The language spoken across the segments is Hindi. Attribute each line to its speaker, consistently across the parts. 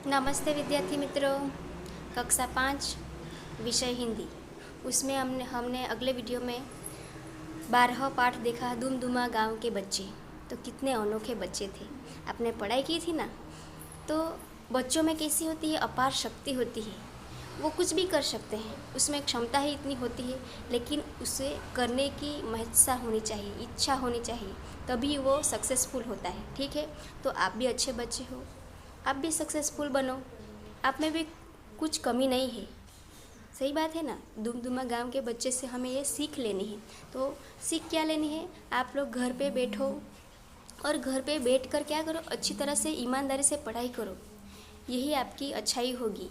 Speaker 1: नमस्ते विद्यार्थी मित्रों। कक्षा 5 विषय हिंदी, उसमें हमने अगले वीडियो में 12वां पाठ देखा, दुमदुमा गांव के बच्चे। तो कितने अनोखे बच्चे थे। आपने पढ़ाई की थी ना। तो बच्चों में कैसी होती है, अपार शक्ति होती है। वो कुछ भी कर सकते हैं, उसमें क्षमता ही इतनी होती है, लेकिन उसे करने की महत्ता होनी चाहिए, इच्छा होनी चाहिए, तभी वो सक्सेसफुल होता है। ठीक है, तो आप भी अच्छे बच्चे हो, आप भी सक्सेसफुल बनो। आप में भी कुछ कमी नहीं है। सही बात है ना। दुमदुमा गांव के बच्चे से हमें ये सीख लेनी है। तो सीख क्या लेनी है, आप लोग घर पे बैठो और घर पे बैठ कर क्या करो, अच्छी तरह से ईमानदारी से पढ़ाई करो, यही आपकी अच्छाई होगी।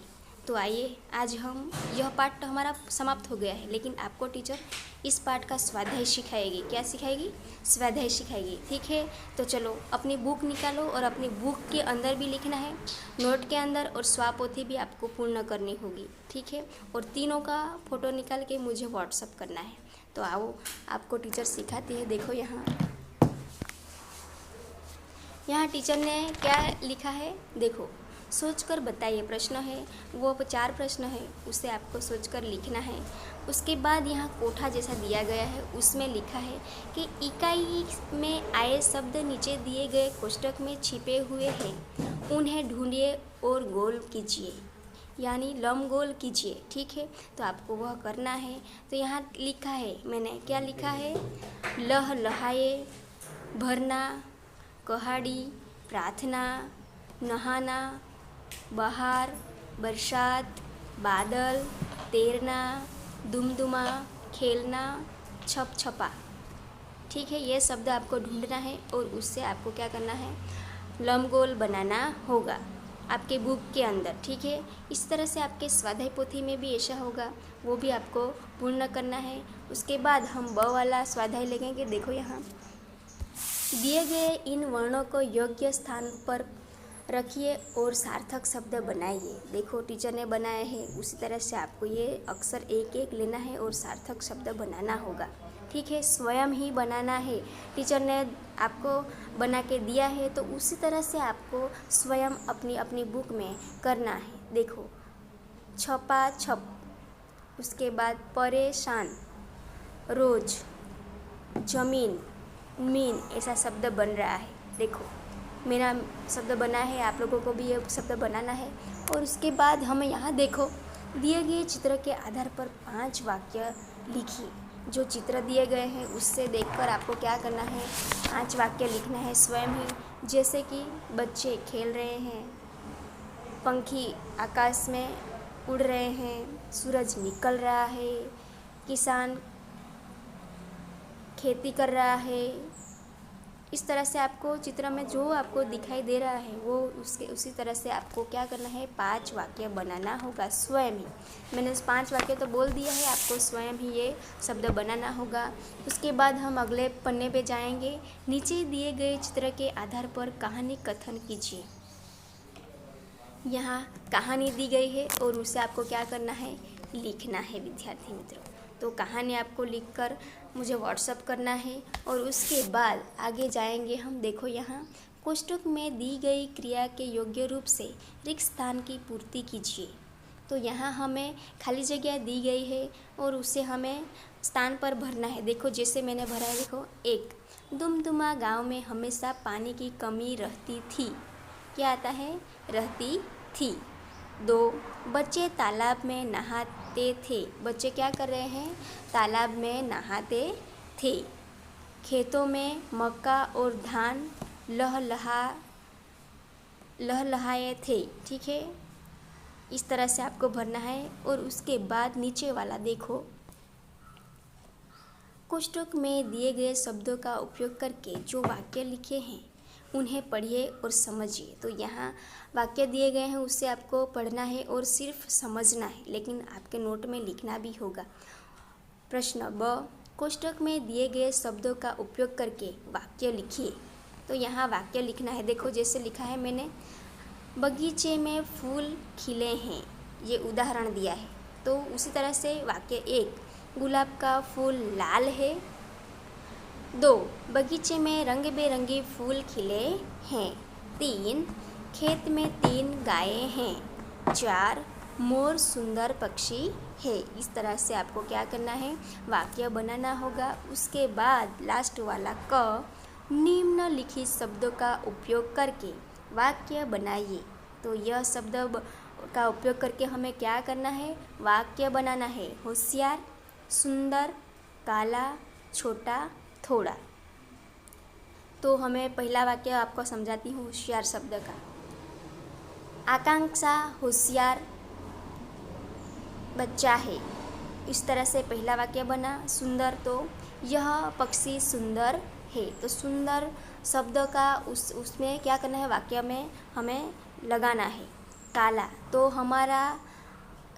Speaker 1: तो आइए, आज हम यह पाठ तो हमारा समाप्त हो गया है, लेकिन आपको टीचर इस पाठ का स्वाध्याय सिखाएगी। क्या सिखाएगी? स्वाध्याय सिखाएगी। ठीक है, तो चलो अपनी बुक निकालो और अपनी बुक के अंदर भी लिखना है, नोट के अंदर, और स्वापोथी भी आपको पूर्ण करनी होगी। ठीक है, और तीनों का फ़ोटो निकाल के मुझे व्हाट्सअप करना है। तो आओ, आपको टीचर सिखाती है। देखो यहाँ टीचर ने क्या लिखा है, देखो। सोचकर बताइए, प्रश्न है वो 4 प्रश्न है, उसे आपको सोचकर लिखना है। उसके बाद यहाँ कोठा जैसा दिया गया है, उसमें लिखा है कि इकाई में आए शब्द नीचे दिए गए कोष्ठक में छिपे हुए हैं, उन्हें ढूंढिए और गोल कीजिए, यानी लंबगोल कीजिए। ठीक है, तो आपको वह करना है। तो यहाँ लिखा है, मैंने क्या लिखा है, लह लहाए, भरना, कहाड़ी, प्रार्थना, नहाना, बहार, बरसात, बादल, तैरना, दुमदुमा, खेलना, छप छपा। ठीक है, ये शब्द आपको ढूंढना है और उससे आपको क्या करना है, लंबगोल बनाना होगा आपके बुक के अंदर। ठीक है, इस तरह से आपके स्वाध्याय पोथी में भी ऐसा होगा, वो भी आपको पूर्ण करना है। उसके बाद हम ब वाला स्वाध्याय लेंगे। देखो यहाँ दिए गए इन वर्णों को योग्य स्थान पर रखिए और सार्थक शब्द बनाइए। देखो टीचर ने बनाया है, उसी तरह से आपको ये अक्षर एक एक लेना है और सार्थक शब्द बनाना होगा। ठीक है, स्वयं ही बनाना है। टीचर ने आपको बना के दिया है, तो उसी तरह से आपको स्वयं अपनी अपनी बुक में करना है। देखो, छपा छप, उसके बाद परेशान, रोज, जमीन, मीन, ऐसा शब्द बन रहा है। देखो मेरा शब्द बना है, आप लोगों को भी ये शब्द बनाना है। और उसके बाद हमें यहाँ देखो, दिए गए चित्र के आधार पर 5 वाक्य लिखिए। जो चित्र दिए गए हैं उससे देखकर आपको क्या करना है, 5 वाक्य लिखना है स्वयं ही। जैसे कि बच्चे खेल रहे हैं, पंखी आकाश में उड़ रहे हैं, सूरज निकल रहा है, किसान खेती कर रहा है। इस तरह से आपको चित्र में जो आपको दिखाई दे रहा है वो उसी तरह से आपको क्या करना है, 5 वाक्य बनाना होगा स्वयं ही। मैंने 5 वाक्य तो बोल दिया है, आपको स्वयं ही ये शब्द बनाना होगा। उसके बाद हम अगले पन्ने पे जाएंगे। नीचे दिए गए चित्र के आधार पर कहानी कथन कीजिए। यहाँ कहानी दी गई है और उसे आपको क्या करना है, लिखना है विद्यार्थी मित्रों। तो कहानी आपको लिखकर मुझे व्हाट्सअप करना है। और उसके बाद आगे जाएंगे हम। देखो यहाँ कोष्ठक में दी गई क्रिया के योग्य रूप से रिक्त स्थान की पूर्ति कीजिए। तो यहाँ हमें खाली जगह दी गई है और उसे हमें स्थान पर भरना है। देखो जैसे मैंने भरा है, देखो 1, दुमदुमा गांव में हमेशा पानी की कमी रहती थी। क्या आता है, रहती थी। 2, बच्चे तालाब में नहाते थे। बच्चे क्या कर रहे हैं, तालाब में नहाते थे। खेतों में मक्का और धान लहलहाए थे। ठीक है, इस तरह से आपको भरना है। और उसके बाद नीचे वाला देखो, कोष्ठक में दिए गए शब्दों का उपयोग करके जो वाक्य लिखे हैं उन्हें पढ़िए और समझिए। तो यहाँ वाक्य दिए गए हैं, उससे आपको पढ़ना है और सिर्फ समझना है, लेकिन आपके नोट में लिखना भी होगा। प्रश्न ब, कोष्ठक में दिए गए शब्दों का उपयोग करके वाक्य लिखिए। तो यहाँ वाक्य लिखना है। देखो जैसे लिखा है मैंने, बगीचे में फूल खिले हैं, ये उदाहरण दिया है। तो उसी तरह से वाक्य 1, गुलाब का फूल लाल है। 2, बगीचे में रंग बिरंगे फूल खिले हैं। 3, खेत में 3 गायें हैं। 4 मोर सुंदर पक्षी है। इस तरह से आपको क्या करना है, वाक्य बनाना होगा। उसके बाद लास्ट वाला क, निम्नलिखित शब्दों का उपयोग करके वाक्य बनाइए। तो यह शब्द का उपयोग करके हमें क्या करना है, वाक्य बनाना है। होशियार, सुंदर, काला, छोटा, थोड़ा। तो हमें पहला वाक्य आपको समझाती हूँ होशियार शब्द का। आकांक्षा होशियार बच्चा है। इस तरह से पहला वाक्य बना। सुंदर, तो यह पक्षी सुंदर है। तो सुंदर शब्द का उसमें क्या करना है, वाक्य में हमें लगाना है। काला, तो हमारा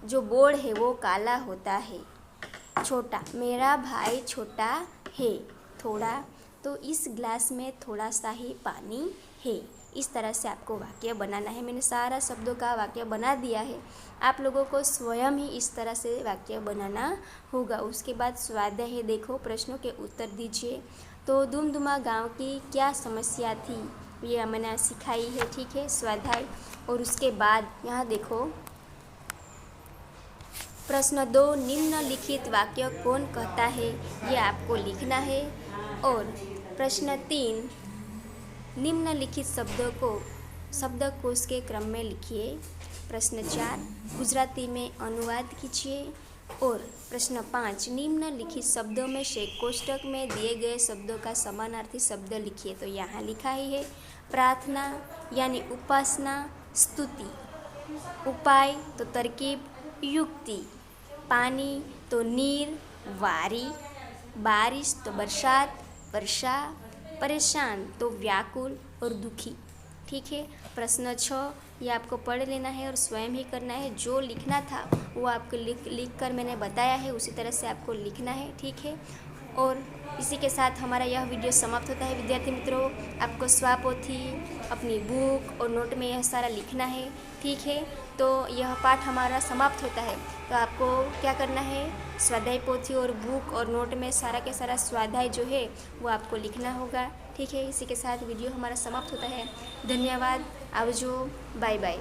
Speaker 1: जो बोर्ड है वो काला होता है। छोटा, मेरा भाई छोटा है। थोड़ा, तो इस ग्लास में थोड़ा सा ही पानी है। इस तरह से आपको वाक्य बनाना है। मैंने सारा शब्दों का वाक्य बना दिया है। आप लोगों को स्वयं ही इस तरह से वाक्य बनाना होगा। उसके बाद स्वाध्याय है, देखो प्रश्नों के उत्तर दीजिए। तो दुमदुमा गांव की क्या समस्या थी, ये मैंने सिखाई है, ठीक है, स्वाध्याय। और उसके बाद यहाँ देखो प्रश्न 2, निम्नलिखित वाक्य कौन कहता है, ये आपको लिखना है। और प्रश्न 3, निम्नलिखित शब्दों को शब्दकोश के क्रम में लिखिए। प्रश्न 4, गुजराती में अनुवाद कीजिए। और प्रश्न 5, निम्नलिखित शब्दों में से कोष्टक में दिए गए शब्दों का समानार्थी शब्द लिखिए। तो यहाँ लिखा ही है, प्रार्थना यानी उपासना, स्तुति, उपाय तो तरकीब, युक्ति, पानी तो नीर, वारी, बारिश तो बरसात, वर्षा, परेशान तो व्याकुल और दुखी। ठीक है। प्रश्न 6 ये आपको पढ़ लेना है और स्वयं ही करना है। जो लिखना था वो आपको लिख कर मैंने बताया है, उसी तरह से आपको लिखना है। ठीक है। और इसी के साथ हमारा यह वीडियो समाप्त होता है। विद्यार्थी मित्रों, आपको स्वापोथी, अपनी बुक और नोट में यह सारा लिखना है। ठीक है। तो यह पाठ हमारा समाप्त होता है। तो आपको क्या करना है, स्वाध्याय पोथी और बुक और नोट में सारा के सारा स्वाध्याय जो है वो आपको लिखना होगा। ठीक है। इसी के साथ वीडियो हमारा समाप्त होता है। धन्यवाद। आवजो, बाय बाय।